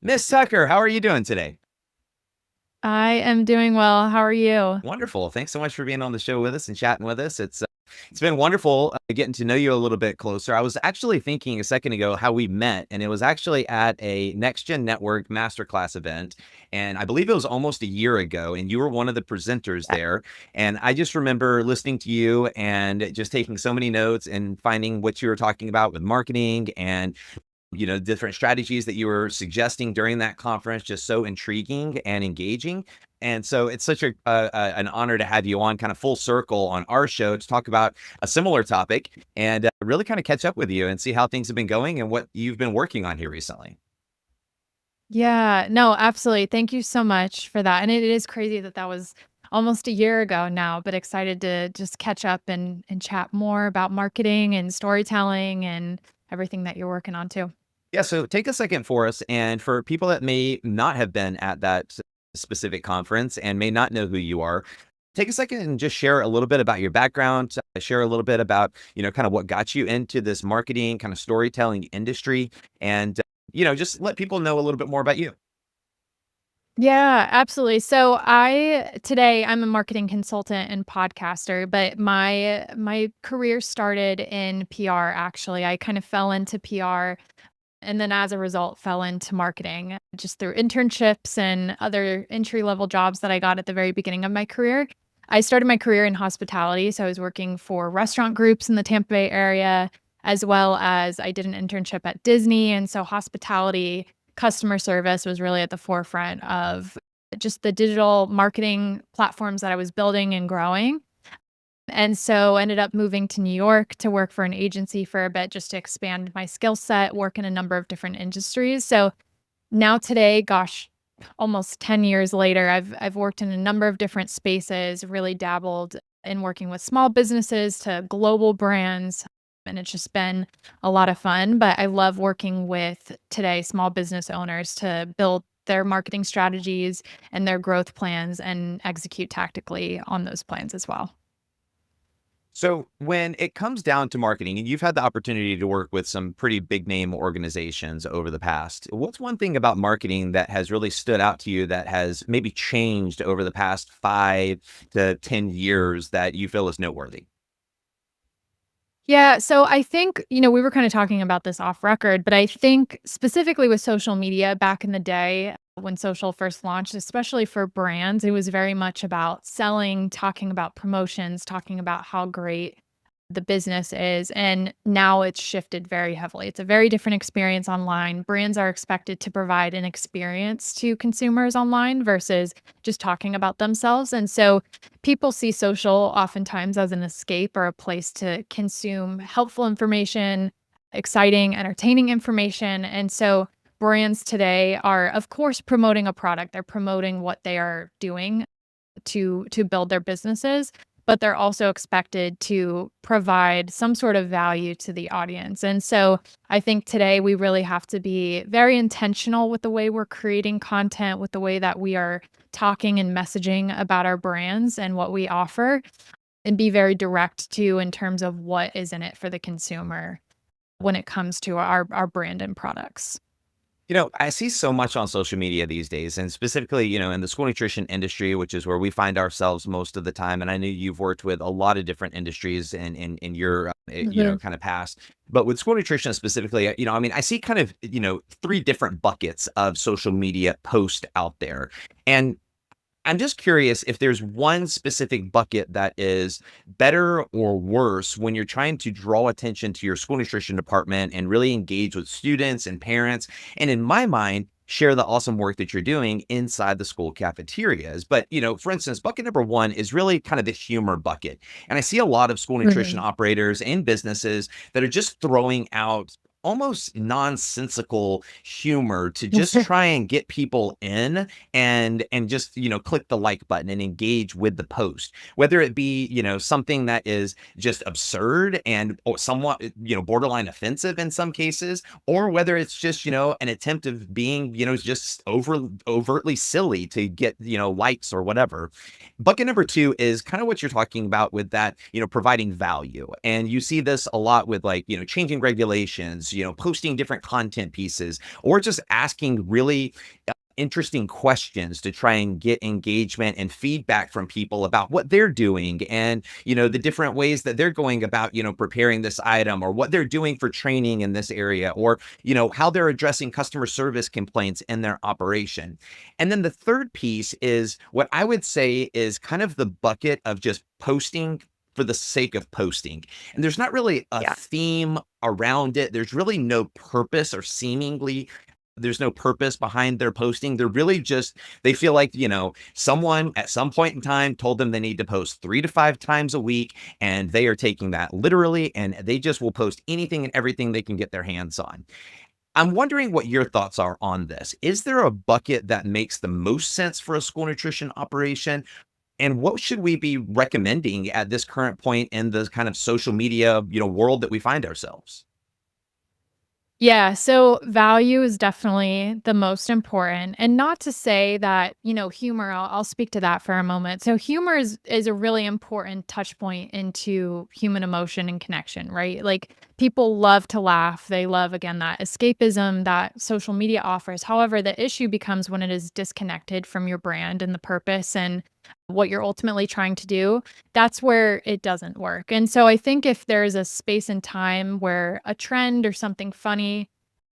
Miss Tucker, how are you doing today? I am doing well. How are you? Wonderful. Thanks so much for being on the show with us and chatting with us. It's been wonderful getting to know you a little bit closer. I was actually thinking a second ago how we met, and it was actually at a Next Gen Network Masterclass event, and I believe it was almost a year ago, and you were one of the presenters there. And I just remember listening to you and just taking so many notes and finding what you were talking about with marketing and different strategies that you were suggesting during that conference, just so intriguing and engaging. And so it's such an honor to have you on kind of full circle on our show to talk about a similar topic and really kind of catch up with you and see how things have been going and what you've been working on here recently. Yeah, no, absolutely. Thank you so much for that. And it is crazy that that was almost a year ago now, but excited to just catch up and chat more about marketing and storytelling and everything that you're working on too. Yeah, so take a second for us. And for people that may not have been at that specific conference and may not know who you are, take a second and just share a little bit about your background, share a little bit about, kind of what got you into this marketing kind of storytelling industry, and, just let people know a little bit more about you. Yeah, absolutely. So I'm a marketing consultant and podcaster, but my career started in PR actually. I kind of fell into PR and then as a result fell into marketing just through internships and other entry level jobs that I got at the very beginning of my career. I started my career in hospitality, so I was working for restaurant groups in the Tampa Bay area as well as I did an internship at Disney, and so hospitality customer service was really at the forefront of just the digital marketing platforms that I was building and growing. And so ended up moving to New York to work for an agency for a bit just to expand my skill set, work in a number of different industries. So now today, gosh, almost 10 years later, I've worked in a number of different spaces, really dabbled in working with small businesses to global brands, and it's just been a lot of fun, but I love working with today small business owners to build their marketing strategies and their growth plans and execute tactically on those plans as well. So when it comes down to marketing, and you've had the opportunity to work with some pretty big name organizations over the past, what's one thing about marketing that has really stood out to you that has maybe changed over the past 5 to 10 years that you feel is noteworthy? Yeah, so I think, we were kind of talking about this off record, but I think specifically with social media back in the day when social first launched, especially for brands, it was very much about selling, talking about promotions, talking about how great the business is. And now it's shifted very heavily. It's a very different experience online. Brands are expected to provide an experience to consumers online versus just talking about themselves. And so people see social oftentimes as an escape or a place to consume helpful information, exciting, entertaining information. And so brands today are, of course, promoting a product. They're promoting what they are doing to build their businesses, but they're also expected to provide some sort of value to the audience. And so I think today we really have to be very intentional with the way we're creating content, with the way that we are talking and messaging about our brands and what we offer, and be very direct too in terms of what is in it for the consumer when it comes to our brand and products. I see so much on social media these days, and specifically, in the school nutrition industry, which is where we find ourselves most of the time. And I know you've worked with a lot of different industries in your, Mhm. kind of past. But with school nutrition specifically, I mean, I see kind of, three different buckets of social media post out there. And I'm just curious if there's one specific bucket that is better or worse when you're trying to draw attention to your school nutrition department and really engage with students and parents. And in my mind, share the awesome work that you're doing inside the school cafeterias. But, for instance, bucket number one is really kind of the humor bucket. And I see a lot of school nutrition Mhm. operators and businesses that are just throwing out almost nonsensical humor to just try and get people in and just click the like button and engage with the post, whether it be something that is just absurd and or somewhat borderline offensive in some cases, or whether it's just an attempt of being just overtly silly to get likes or whatever. Bucket number two is kind of what you're talking about with that, providing value. And you see this a lot with, like, changing regulations, posting different content pieces, or just asking really interesting questions to try and get engagement and feedback from people about what they're doing, and the different ways that they're going about preparing this item, or what they're doing for training in this area, or how they're addressing customer service complaints in their operation. And then the third piece is what I would say is kind of the bucket of just posting for the sake of posting. And there's not really a Yeah. theme around it. There's really no purpose, or seemingly there's no purpose behind their posting. They're really just, they feel like, someone at some point in time told them they need to post 3 to 5 times a week, and they are taking that literally, and they just will post anything and everything they can get their hands on. I'm wondering what your thoughts are on this. Is there a bucket that makes the most sense for a school nutrition operation? And what should we be recommending at this current point in the kind of social media, world that we find ourselves? Yeah, so value is definitely the most important. And not to say that, humor, I'll speak to that for a moment. So humor is a really important touch point into human emotion and connection, right? Like people love to laugh. They love, again, that escapism that social media offers. However, the issue becomes when it is disconnected from your brand and the purpose and what you're ultimately trying to do. That's where it doesn't work. And so I think if there's a space and time where a trend or something funny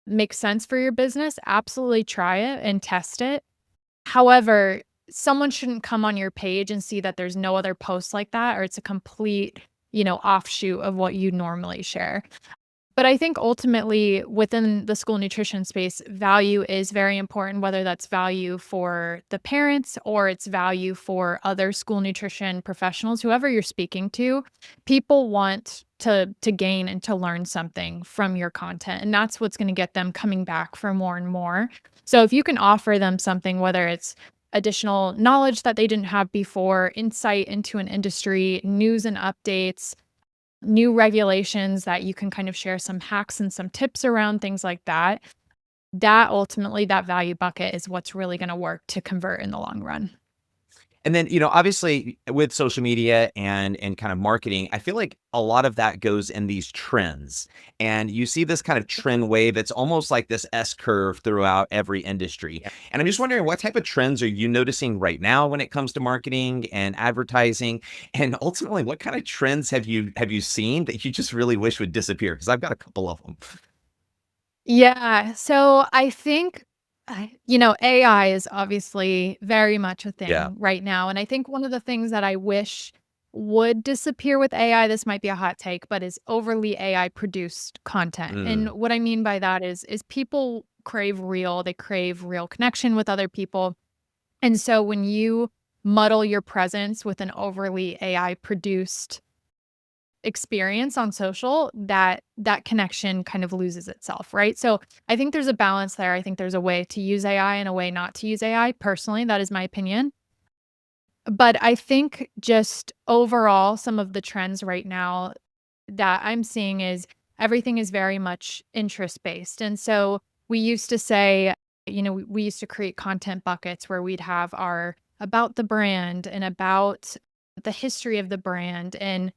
makes sense for your business, absolutely try it and test it. However, someone shouldn't come on your page and see that there's no other posts like that, or it's a complete, offshoot of what you normally share. But I think ultimately within the school nutrition space, value is very important, whether that's value for the parents or it's value for other school nutrition professionals, whoever you're speaking to. People want to gain and to learn something from your content. And that's what's going to get them coming back for more and more. So if you can offer them something, whether it's additional knowledge that they didn't have before, insight into an industry, news and updates, new regulations that you can kind of share some hacks and some tips around, things like that. That ultimately, that value bucket is what's really going to work to convert in the long run. And then, obviously with social media and kind of marketing, I feel like a lot of that goes in these trends. And you see this kind of trend wave. It's almost like this S curve throughout every industry. Yeah. And I'm just wondering, what type of trends are you noticing right now when it comes to marketing and advertising? And ultimately, what kind of trends have you seen that you just really wish would disappear? Because I've got a couple of them. Yeah. So I think, AI is obviously very much a Yeah. thing right now. And I think one of the things that I wish would disappear with AI, this might be a hot take, but is overly AI produced content. And Mm. what I mean by that is people crave real, they crave real connection with other people. And so when you muddle your presence with an overly AI produced experience on social, that connection kind of loses itself, right? So I think there's a balance there. I think there's a way to use AI and a way not to use AI. Personally, that is my opinion. But I think just overall, some of the trends right now that I'm seeing is everything is very much interest based. And so we used to say, we used to create content buckets where we'd have our about the brand and about the history of the brand and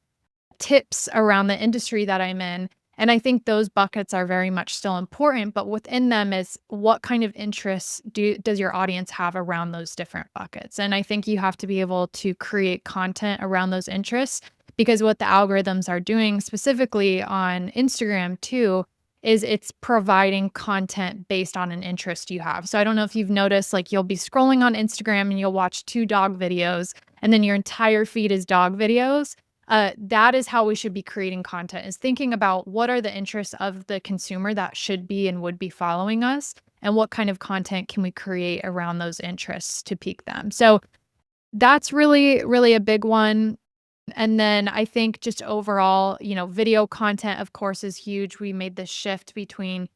tips around the industry that I'm in. And I think those buckets are very much still important, but within them is what kind of interests does your audience have around those different buckets? And I think you have to be able to create content around those interests, because what the algorithms are doing specifically on Instagram too is it's providing content based on an interest you have. So I don't know if you've noticed, like you'll be scrolling on Instagram and you'll watch 2 dog videos and then your entire feed is dog videos. That is how we should be creating content, is thinking about what are the interests of the consumer that should be and would be following us, and what kind of content can we create around those interests to pique them. So that's really, really a big one. And then I think just overall, video content, of course, is huge. We made this shift between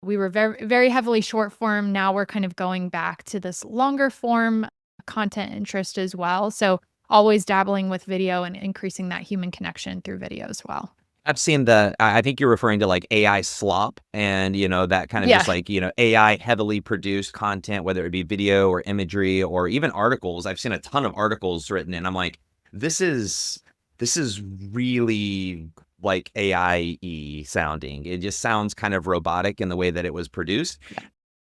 we were very, very heavily short form. Now we're kind of going back to this longer form content interest as well. So always dabbling with video and increasing that human connection through video as well. I've seen I think you're referring to like AI slop, and that kind of Yeah. just like, AI heavily produced content, whether it be video or imagery or even articles. I've seen a ton of articles written, and I'm like, this is really like AI-y sounding. It just sounds kind of robotic in the way that it was produced.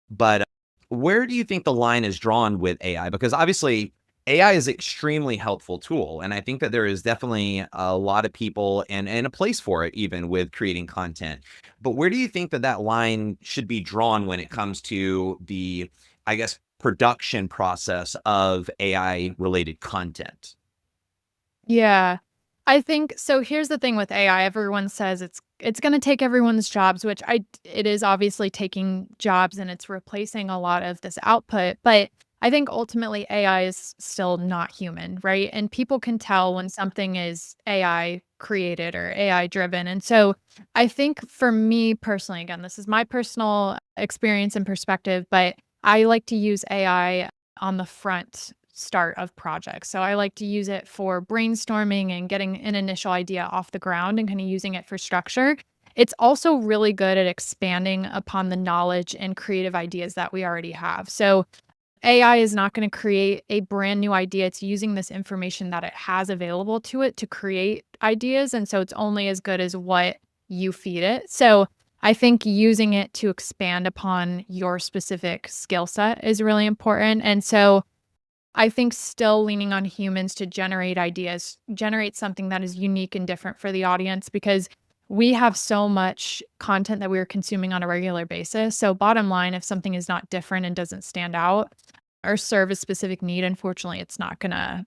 But where do you think the line is drawn with AI? Because obviously AI is an extremely helpful tool. And I think that there is definitely a lot of people and a place for it, even with creating content. But where do you think that that line should be drawn when it comes to the, I guess, production process of AI related content? Yeah. I think so here's the thing with AI, everyone says it's gonna take everyone's jobs, which it is obviously taking jobs and it's replacing a lot of this output, but I think ultimately AI is still not human, right? And people can tell when something is AI created or AI driven. And so I think for me personally, again, this is my personal experience and perspective, but I like to use AI on the front start of projects. So I like to use it for brainstorming and getting an initial idea off the ground and kind of using it for structure. It's also really good at expanding upon the knowledge and creative ideas that we already have. So AI is not going to create a brand new idea. It's using this information that it has available to it to create ideas. And so it's only as good as what you feed it. So I think using it to expand upon your specific skill set is really important. And so I think still leaning on humans to generate ideas, generate something that is unique and different for the audience because we have so much content that we're consuming on a regular basis. So bottom line, if something is not different and doesn't stand out or serve a specific need, unfortunately, it's not gonna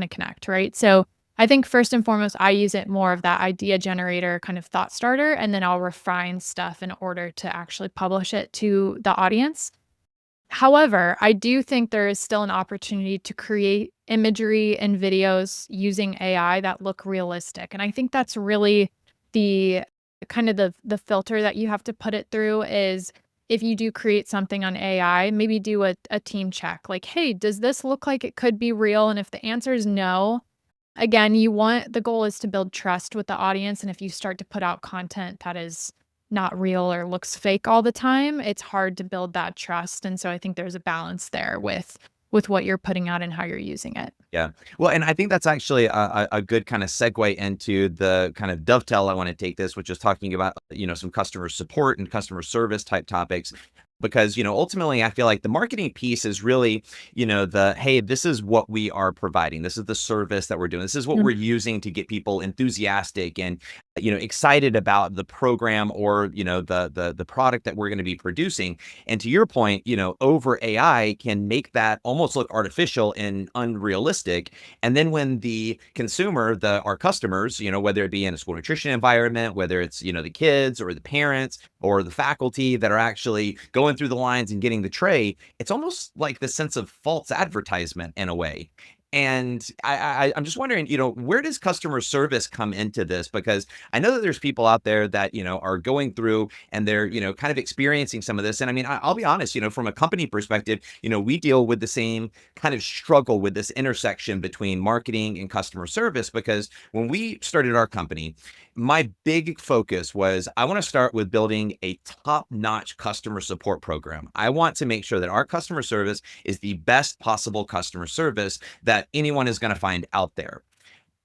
connect, right? So I think first and foremost, I use it more of that idea generator kind of thought starter, and then I'll refine stuff in order to actually publish it to the audience. However, I do think there is still an opportunity to create imagery and videos using AI that look realistic, and I think that's really the kind of the filter that you have to put it through is if you do create something on AI, maybe do a team check, like, "Hey, does this look like it could be real?" And if the answer is no, again, the goal is to build trust with the audience, and if you start to put out content that is not real or looks fake all the time, it's hard to build that trust, and so I think there's a balance there with what you're putting out and how you're using it. Yeah. Well, and I think that's actually a good kind of segue into the kind of dovetail I want to take this, which is talking about, some customer support and customer service type topics. Because, ultimately, I feel like the marketing piece is really, hey, this is what we are providing. This is the service that we're doing. This is what we're using to get people enthusiastic and, excited about the program or, the product that we're going to be producing. And to your point, over AI can make that almost look artificial and unrealistic. And then when the consumer, our customers, whether it be in a school nutrition environment, whether it's, the kids or the parents or the faculty that are actually going through the lines and getting the tray, it's almost like the sense of false advertisement in a way. And I'm just wondering, where does customer service come into this? Because I know that there's people out there that, are going through and they're, kind of experiencing some of this. And I mean, I'll be honest, from a company perspective, we deal with the same kind of struggle with this intersection between marketing and customer service. Because when we started our company, my big focus was I want to start with building a top-notch customer support program. I want to make sure that our customer service is the best possible customer service that anyone is going to find out there.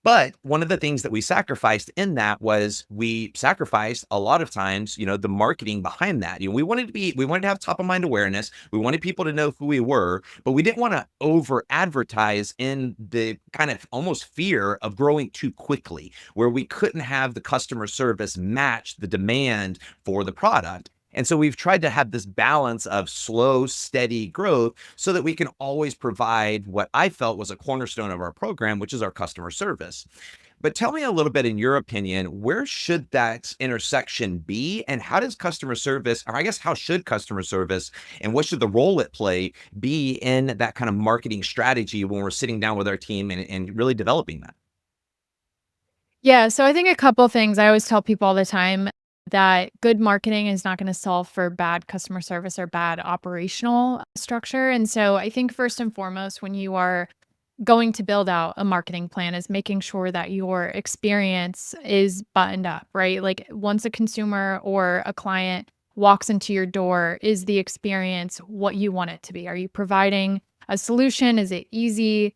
But one of the things that we sacrificed in that was we sacrificed a lot of times, the marketing behind that. We wanted to have top of mind awareness. We wanted people to know who we were, but we didn't want to over advertise in the kind of almost fear of growing too quickly, where we couldn't have the customer service match the demand for the product. And so we've tried to have this balance of slow, steady growth so that we can always provide what I felt was a cornerstone of our program, which is our customer service. But tell me a little bit, in your opinion, where should that intersection be? And how does customer service, or I guess, how should customer service and what should the role it play be in that kind of marketing strategy when we're sitting down with our team and really developing that? Yeah, so I think a couple things. I always tell people all the time that good marketing is not going to solve for bad customer service or bad operational structure. And so I think first and foremost, when you are going to build out a marketing plan, is making sure that your experience is buttoned up, right? Like once a consumer or a client walks into your door, is the experience what you want it to be? Are you providing a solution? Is it easy?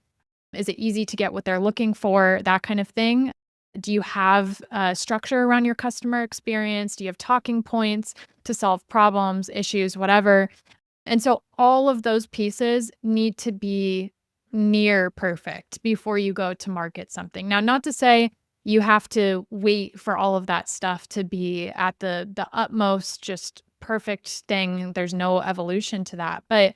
Is it easy to get what they're looking for? That kind of thing. Do you have structure around your customer experience? Do you have talking points to solve problems, issues, whatever? And so all of those pieces need to be near perfect before you go to market something. Now, not to say you have to wait for all of that stuff to be at the utmost just perfect thing. There's no evolution to that. But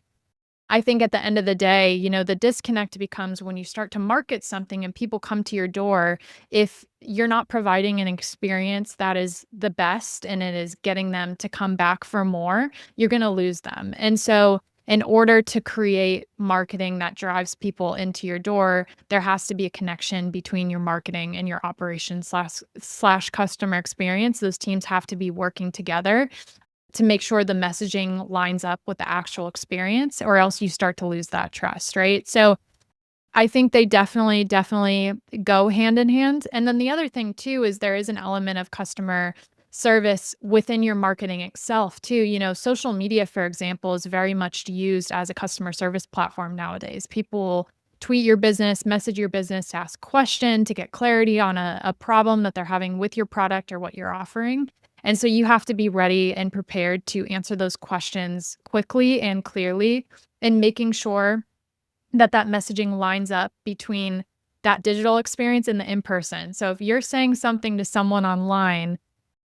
I think at the end of the day, the disconnect becomes when you start to market something and people come to your door. If you're not providing an experience that is the best and it is getting them to come back for more, you're going to lose them. And so, in order to create marketing that drives people into your door, there has to be a connection between your marketing and your operations slash customer experience. Those teams have to be working together to make sure the messaging lines up with the actual experience, or else you start to lose that trust, right? So I think they definitely go hand in hand. And then the other thing too is there is an element of customer service within your marketing itself too. Social media, for example, is very much used as a customer service platform nowadays. People tweet your business, message your business, to ask question, to get clarity on a problem that they're having with your product or what you're offering. And so you have to be ready and prepared to answer those questions quickly and clearly, and making sure that that messaging lines up between that digital experience and the in-person. So if you're saying something to someone online,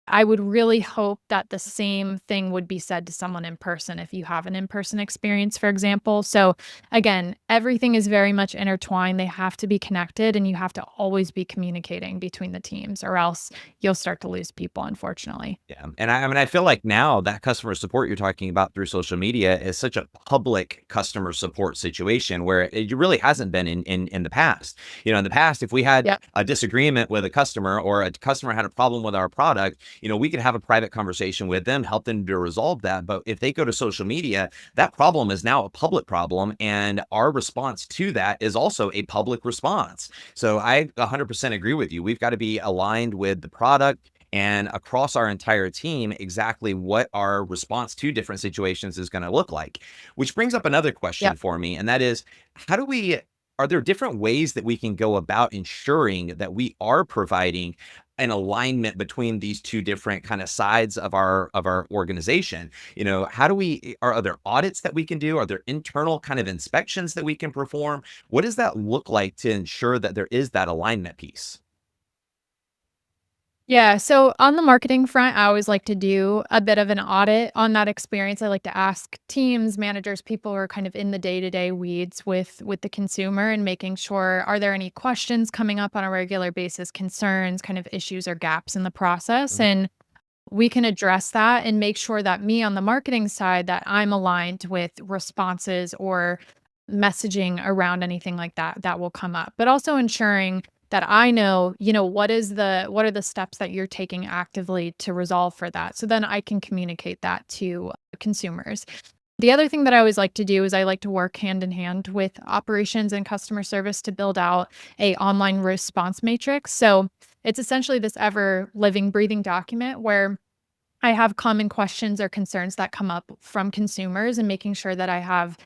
I would really hope that the same thing would be said to someone in person if you have an in-person experience, for example. So again, everything is very much intertwined. They have to be connected, and you have to always be communicating between the teams, or else you'll start to lose people, unfortunately. Yeah, and I mean, I feel like now that customer support you're talking about through social media is such a public customer support situation where it really hasn't been in the past. In the past, if we had Yep. a disagreement with a customer or a customer had a problem with our product, we could have a private conversation with them, help them to resolve that. But if they go to social media, that problem is now a public problem, and our response to that is also a public response. So I 100% agree with you. We've got to be aligned with the product and across our entire team exactly what our response to different situations is going to look like. Which brings up another question Yep. for me, and that is, how do we are there different ways that we can go about ensuring that we are providing an alignment between these two different kind of sides of our organization? How do we are there audits that we can do? Are there internal kind of inspections that we can perform? What does that look like to ensure that there is that alignment piece? Yeah, so on the marketing front, I always like to do a bit of an audit on that experience. I like to ask teams, managers, people who are kind of in the day-to-day weeds with the consumer, and making sure, are there any questions coming up on a regular basis, concerns, kind of issues or gaps in the process? Mhm. And we can address that and make sure that me on the marketing side, that I'm aligned with responses or messaging around anything like that that will come up. But also ensuring that I know, what are the steps that you're taking actively to resolve for that. So then I can communicate that to consumers. The other thing that I always like to do is I like to work hand in hand with operations and customer service to build out a online response matrix. So it's essentially this ever living, breathing document where I have common questions or concerns that come up from consumers, and making sure that I have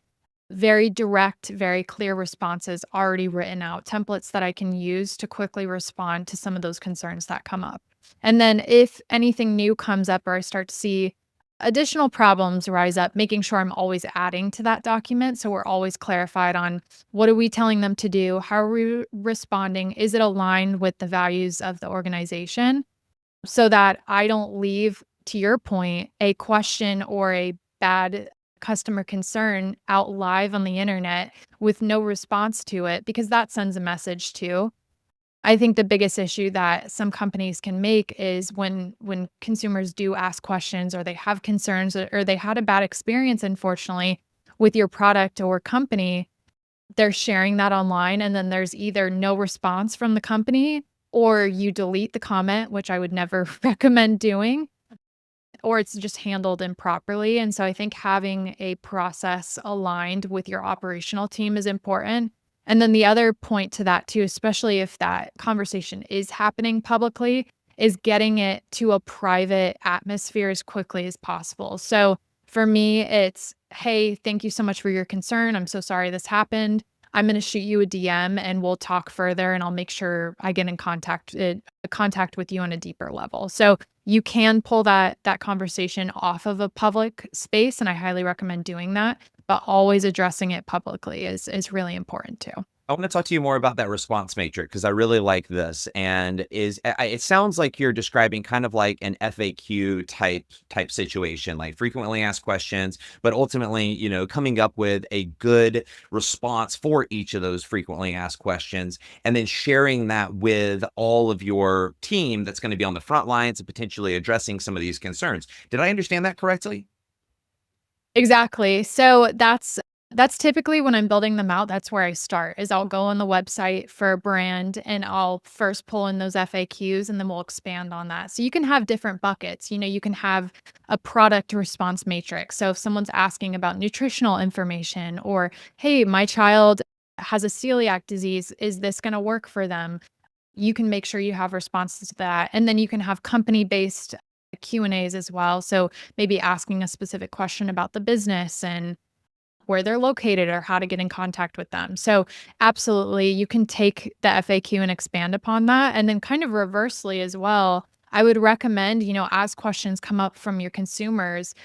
very direct, very clear responses already written out, templates that I can use to quickly respond to some of those concerns that come up. And then if anything new comes up or I start to see additional problems rise up, making sure I'm always adding to that document. So we're always clarified on, what are we telling them to do? How are we responding? Is it aligned with the values of the organization? So that I don't leave, to your point, a question or a bad customer concern out live on the internet with no response to it, because that sends a message too. I think the biggest issue that some companies can make is when consumers do ask questions, or they have concerns, or they had a bad experience, unfortunately, with your product or company, they're sharing that online, and then there's either no response from the company, or you delete the comment, which I would never recommend doing, or it's just handled improperly. And so I think having a process aligned with your operational team is important. And then the other point to that too, especially if that conversation is happening publicly, is getting it to a private atmosphere as quickly as possible. So for me, it's, hey, thank you so much for your concern. I'm so sorry this happened. I'm going to shoot you a DM and we'll talk further and I'll make sure I get in contact with you on a deeper level. So you can pull that conversation off of a public space, and I highly recommend doing that, but always addressing it publicly is really important too. I want to talk to you more about that response matrix because I really like this. And it sounds like you're describing kind of like an FAQ type situation, like frequently asked questions, but ultimately, coming up with a good response for each of those frequently asked questions, and then sharing that with all of your team that's going to be on the front lines and potentially addressing some of these concerns. Did I understand that correctly? Exactly. So that's typically when I'm building them out, that's where I start. Is I'll go on the website for a brand and I'll first pull in those FAQs and then we'll expand on that. So you can have different buckets. You can have a product response matrix. So if someone's asking about nutritional information, or hey, my child has a celiac disease, is this going to work for them? You can make sure you have responses to that. And then you can have company-based Q&As as well. So maybe asking a specific question about the business and where they're located or how to get in contact with them. So absolutely, you can take the FAQ and expand upon that. And then kind of reversely as well, I would recommend, as questions come up from your consumers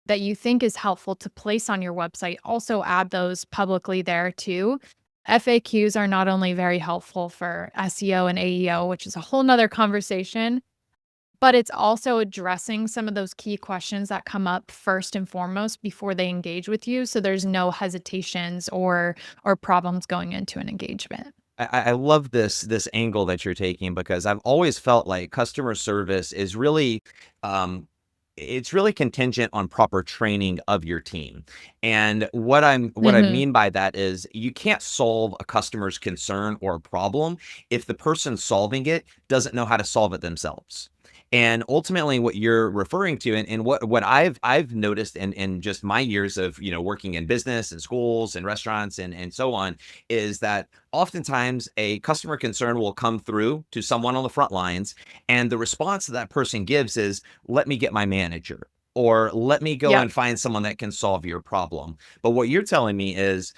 that you think is helpful to place on your website, also add those publicly there too. FAQs are not only very helpful for SEO and AEO, which is a whole nother conversation, but it's also addressing some of those key questions that come up first and foremost before they engage with you, so there's no hesitations or problems going into an engagement. I love this angle that you're taking because I've always felt like customer service is really um, it's really contingent on proper training of your team. And what I Mhm. mean by that is you can't solve a customer's concern or a problem if the person solving it doesn't know how to solve it themselves. And ultimately what you're referring to, and what I've noticed in just my years of working in business and schools and restaurants and so on, is that oftentimes a customer concern will come through to someone on the front lines, and the response that person gives is, let me get my manager, or let me go Yep. and find someone that can solve your problem. But what you're telling me is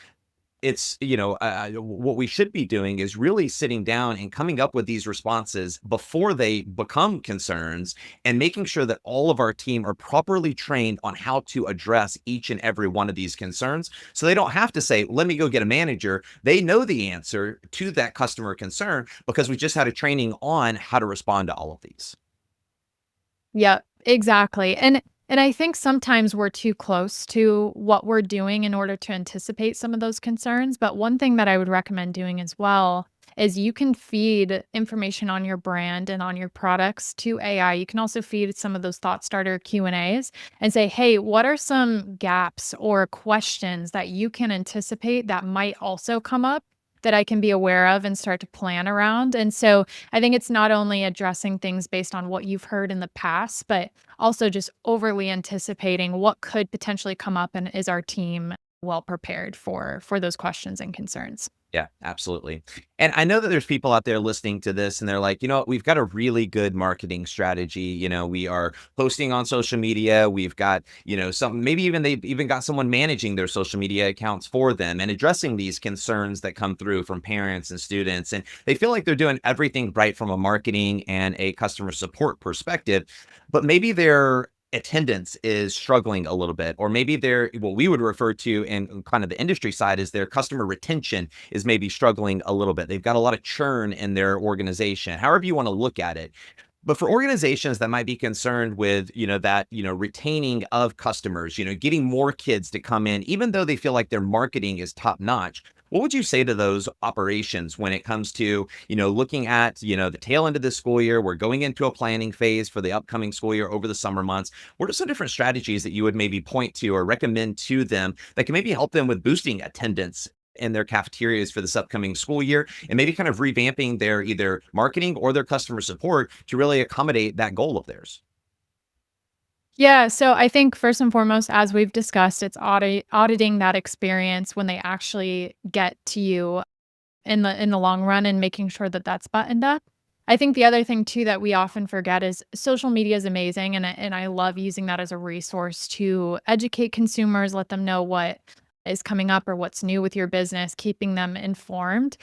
what we should be doing is really sitting down and coming up with these responses before they become concerns, and making sure that all of our team are properly trained on how to address each and every one of these concerns. So they don't have to say, let me go get a manager. They know the answer to that customer concern because we just had a training on how to respond to all of these. Yep, exactly. And I think sometimes we're too close to what we're doing in order to anticipate some of those concerns, but one thing that I would recommend doing as well is you can feed information on your brand and on your products to AI. You can also feed some of those thought starter Q&As and say, "Hey, what are some gaps or questions that you can anticipate that might also come up that I can be aware of and start to plan around?" And so I think it's not only addressing things based on what you've heard in the past, but also just overly anticipating what could potentially come up, and is our team well prepared for those questions and concerns. Yeah, absolutely. And I know that there's people out there listening to this and they're like, what, we've got a really good marketing strategy. We are posting on social media. We've got, some, maybe even they've even got someone managing their social media accounts for them and addressing these concerns that come through from parents and students. And they feel like they're doing everything right from a marketing and a customer support perspective, but maybe their attendance is struggling a little bit, or maybe their, what we would refer to in kind of the industry side, is their customer retention is maybe struggling a little bit. They've got a lot of churn in their organization, however you want to look at it. But for organizations that might be concerned with, retaining of customers, getting more kids to come in, even though they feel like their marketing is top notch, what would you say to those operations when it comes to, looking at, the tail end of the school year? We're going into a planning phase for the upcoming school year over the summer months. What are some different strategies that you would maybe point to or recommend to them that can maybe help them with boosting attendance in their cafeterias for this upcoming school year, and maybe kind of revamping their either marketing or their customer support to really accommodate that goal of theirs? Yeah, so I think first and foremost, as we've discussed, it's auditing that experience when they actually get to you in the long run, and making sure that that's buttoned up. I think the other thing too that we often forget is social media is amazing, and I love using that as a resource to educate consumers, let them know what is coming up or what's new with your business, keeping them informed.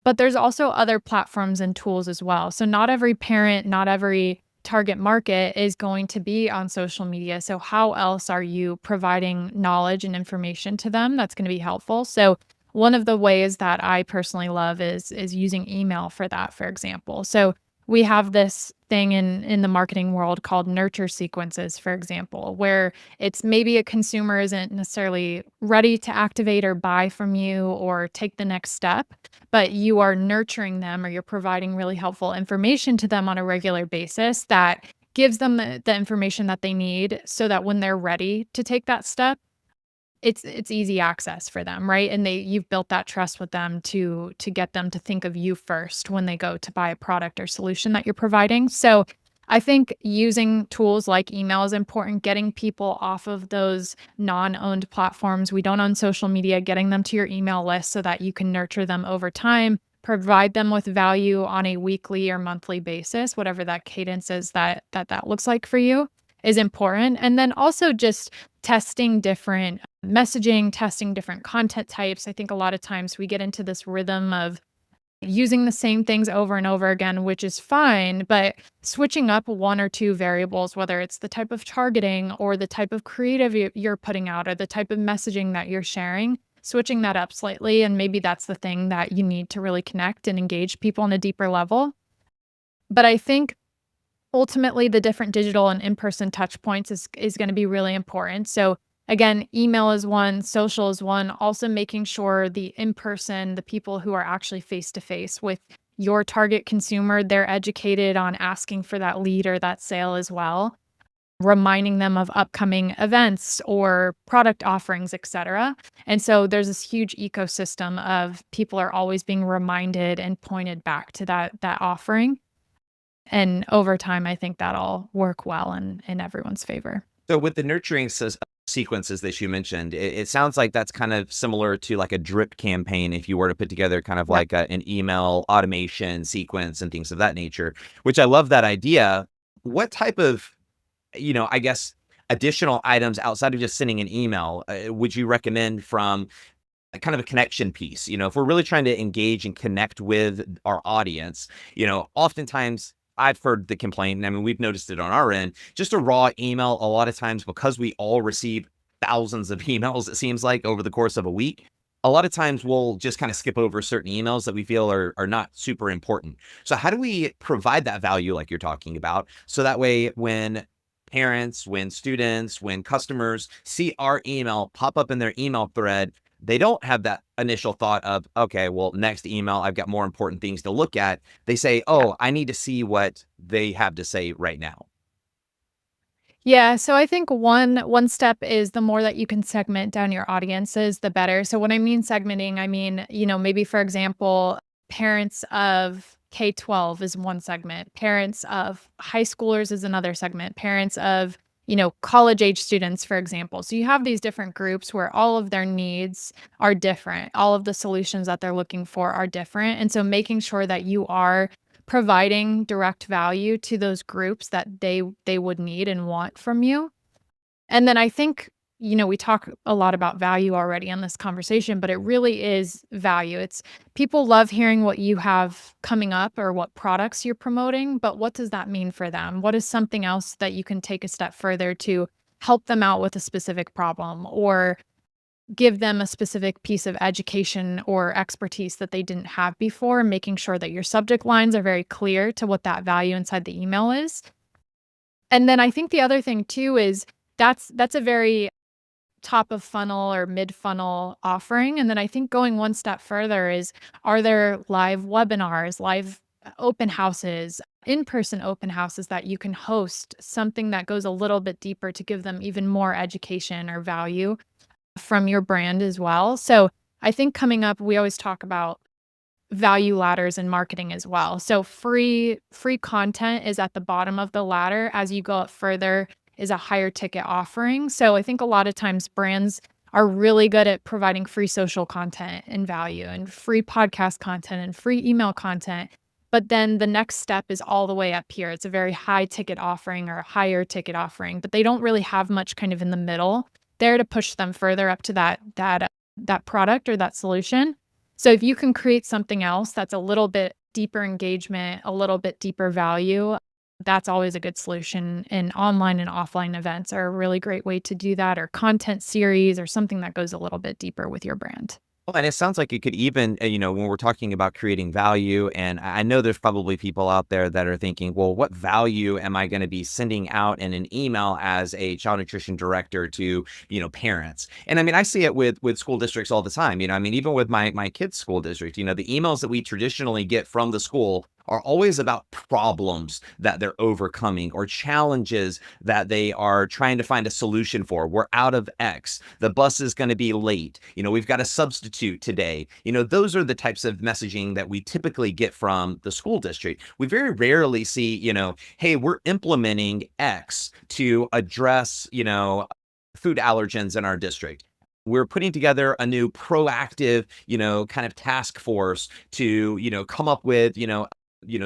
But there's also other platforms and tools as well. So not every parent, not every target market is going to be on social media. So how else are you providing knowledge and information to them that's going to be helpful? So one of the ways that I personally love is using email for that, for example. So we have this thing in the marketing world called nurture sequences, for example, where it's maybe a consumer isn't necessarily ready to activate or buy from you or take the next step, but you are nurturing them or you're providing really helpful information to them on a regular basis that gives them the information that they need so that when they're ready to take that step, it's easy access for them, right? And you've built that trust with them to get them to think of you first when they go to buy a product or solution that you're providing. So I think using tools like email is important, getting people off of those non-owned platforms. We don't own social media, getting them to your email list so that you can nurture them over time, provide them with value on a weekly or monthly basis, whatever that cadence is that looks like for you is important. And then also just testing different messaging, testing different content types. I think a lot of times we get into this rhythm of using the same things over and over again, which is fine, but switching up one or two variables, whether it's the type of targeting or the type of creative you're putting out or the type of messaging that you're sharing, switching that up slightly. And maybe that's the thing that you need to really connect and engage people on a deeper level. But I think ultimately the different digital and in-person touch points is going to be really important. So again, email is one, social is one, also making sure the in-person, the people who are actually face-to-face with your target consumer, they're educated on asking for that lead or that sale as well, reminding them of upcoming events or product offerings, etc. And so there's this huge ecosystem of people are always being reminded and pointed back to that offering. And over time, I think that'll work well in everyone's favor. So with the nurturing sequences that you mentioned, it sounds like that's kind of similar to like a drip campaign if you were to put together kind of Yep. like an email automation sequence and things of that nature, which I love that idea. What type of, I guess, additional items outside of just sending an email would you recommend from a kind of a connection piece? If we're really trying to engage and connect with our audience, oftentimes I've heard the complaint, and I mean, we've noticed it on our end, just a raw email, a lot of times because we all receive thousands of emails, it seems like over the course of a week. A lot of times we'll just kind of skip over certain emails that we feel are not super important. So how do we provide that value like you're talking about? So that way when parents, when students, when customers see our email pop up in their email thread, they don't have that initial thought of, okay, well, next email, I've got more important things to look at. They say, Yeah. oh, I need to see what they have to say right now. Yeah, so I think one step is the more that you can segment down your audiences, the better. So when I mean segmenting, I mean, maybe for example, parents of K-12 is one segment, parents of high schoolers is another segment, parents of, college age students, for example. So you have these different groups where all of their needs are different. All of the solutions that they're looking for are different. And so making sure that you are providing direct value to those groups that they would need and want from you. And then I think, we talk a lot about value already in this conversation, but it really is value. It's people love hearing what you have coming up or what products you're promoting, but what does that mean for them? What is something else that you can take a step further to help them out with a specific problem or give them a specific piece of education or expertise that they didn't have before, making sure that your subject lines are very clear to what that value inside the email is. And then I think the other thing too is that's a very top of funnel or mid funnel offering. And then I think going one step further is, are there live webinars, live open houses, in-person open houses that you can host, something that goes a little bit deeper to give them even more education or value from your brand as well. So I think coming up, we always talk about value ladders in marketing as well. So free content is at the bottom of the ladder. As you go up further is a higher ticket offering. So I think a lot of times brands are really good at providing free social content and value and free podcast content and free email content. But then the next step is all the way up here. It's a very high ticket offering or a higher ticket offering, but they don't really have much kind of in the middle there to push them further up to that that product or that solution. So if you can create something else that's a little bit deeper engagement, a little bit deeper value, that's always a good solution. And online and offline events are a really great way to do that, or content series or something that goes a little bit deeper with your brand. Well, and it sounds like it could even, when we're talking about creating value, and I know there's probably people out there that are thinking, well, what value am I going to be sending out in an email as a child nutrition director to, parents? And I mean, I see it with school districts all the time. I mean, even with my kids' school district, the emails that we traditionally get from the school are always about problems that they're overcoming or challenges that they are trying to find a solution for. We're out of X. The bus is going to be late. We've got a substitute today. Those are the types of messaging that we typically get from the school district. We very rarely see, hey, we're implementing X to address, food allergens in our district. We're putting together a new proactive, kind of task force to, come up with,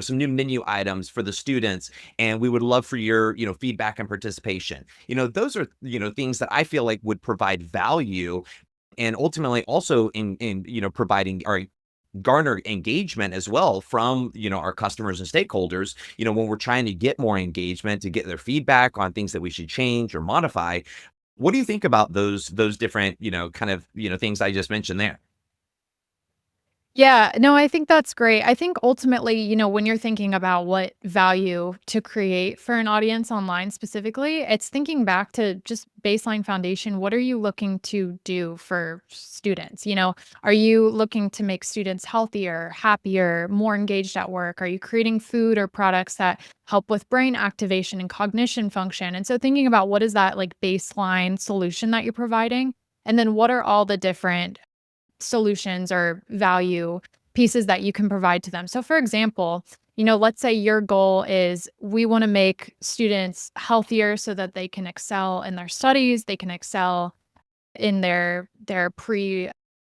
some new menu items for the students, and we would love for your, feedback and participation. Those are, things that I feel like would provide value, and ultimately also in providing or garner engagement as well from, our customers and stakeholders, when we're trying to get more engagement, to get their feedback on things that we should change or modify. What do you think about those different, kind of, things I just mentioned there? Yeah, no, I think that's great. I think ultimately, when you're thinking about what value to create for an audience online specifically, it's thinking back to just baseline foundation. What are you looking to do for students? Are you looking to make students healthier, happier, more engaged at work? Are you creating food or products that help with brain activation and cognition function? And so thinking about what is that like baseline solution that you're providing? And then what are all the different solutions or value pieces that you can provide to them. So for example, let's say your goal is we want to make students healthier so that they can excel in their studies, they can excel in their pre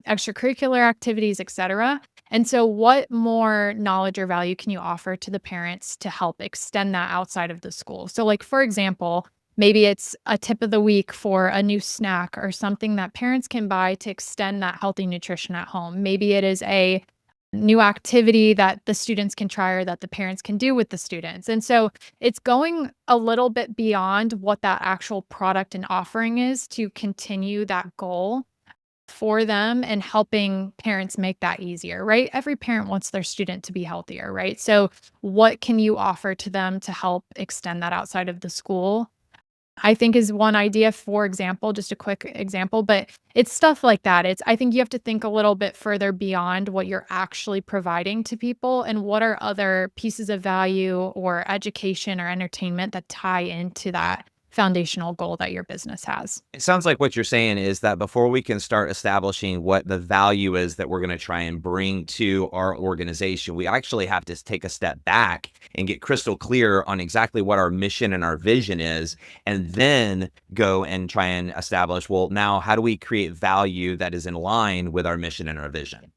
extracurricular activities, etc. And so what more knowledge or value can you offer to the parents to help extend that outside of the school? So like for example, maybe it's a tip of the week for a new snack or something that parents can buy to extend that healthy nutrition at home. Maybe it is a new activity that the students can try or that the parents can do with the students. And so it's going a little bit beyond what that actual product and offering is to continue that goal for them and helping parents make that easier, right? Every parent wants their student to be healthier, right? So what can you offer to them to help extend that outside of the school? I think is one idea, for example, just a quick example, but it's stuff like that. I think you have to think a little bit further beyond what you're actually providing to people and what are other pieces of value or education or entertainment that tie into that foundational goal that your business has. It sounds like what you're saying is that before we can start establishing what the value is that we're going to try and bring to our organization, we actually have to take a step back and get crystal clear on exactly what our mission and our vision is, and then go and try and establish, well, now how do we create value that is in line with our mission and our vision?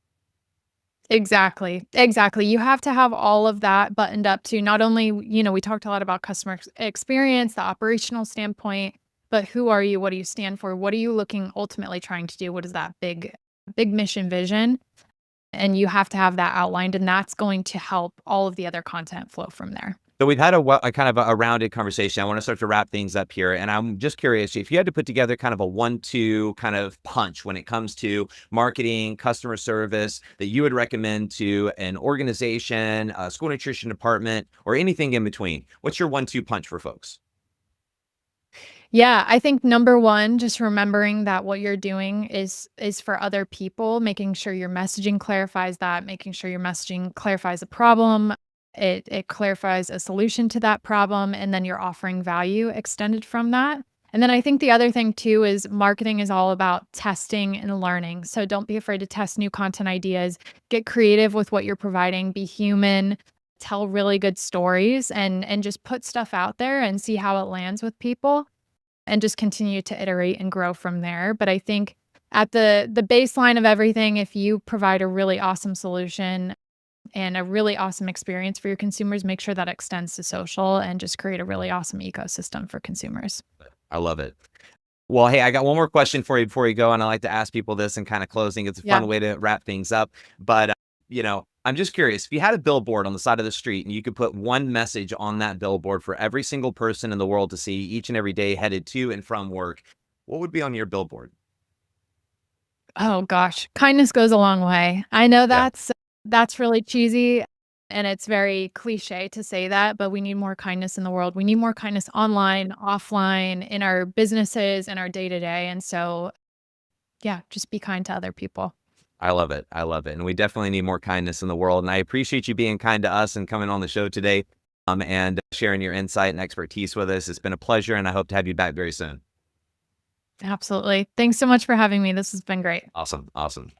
Exactly. Exactly. You have to have all of that buttoned up to not only, we talked a lot about customer experience, the operational standpoint, but who are you? What do you stand for? What are you looking ultimately trying to do? What is that big mission vision? And you have to have that outlined, and that's going to help all of the other content flow from there. So we've had a kind of a rounded conversation. I want to start to wrap things up here. And I'm just curious if you had to put together kind of a 1-2 kind of punch when it comes to marketing, customer service that you would recommend to an organization, a school nutrition department, or anything in between. What's your 1-2 punch for folks? Yeah, I think number 1, just remembering that what you're doing is for other people, making sure your messaging clarifies that, making sure your messaging clarifies a problem, it clarifies a solution to that problem, and then you're offering value extended from that. And then I think the other thing too is marketing is all about testing and learning. So don't be afraid to test new content ideas, get creative with what you're providing, be human, tell really good stories and just put stuff out there and see how it lands with people and just continue to iterate and grow from there. But I think at the baseline of everything, if you provide a really awesome solution and a really awesome experience for your consumers, make sure that extends to social and just create a really awesome ecosystem for consumers. I love it. Well, hey, I got one more question for you before you go, and I like to ask people this in kind of closing. It's a Yeah. fun way to wrap things up. But I'm just curious, if you had a billboard on the side of the street and you could put one message on that billboard for every single person in the world to see each and every day headed to and from work, what would be on your billboard? Oh gosh, kindness goes a long way. I know Yeah, that's really cheesy and it's very cliche to say that, but we need more kindness in the world. We need more kindness online, offline, in our businesses, in our day to day. And so, yeah, just be kind to other people. I love it. I love it. And we definitely need more kindness in the world. And I appreciate you being kind to us and coming on the show today, and sharing your insight and expertise with us. It's been a pleasure, and I hope to have you back very soon. Absolutely. Thanks so much for having me. This has been great. Awesome. Awesome.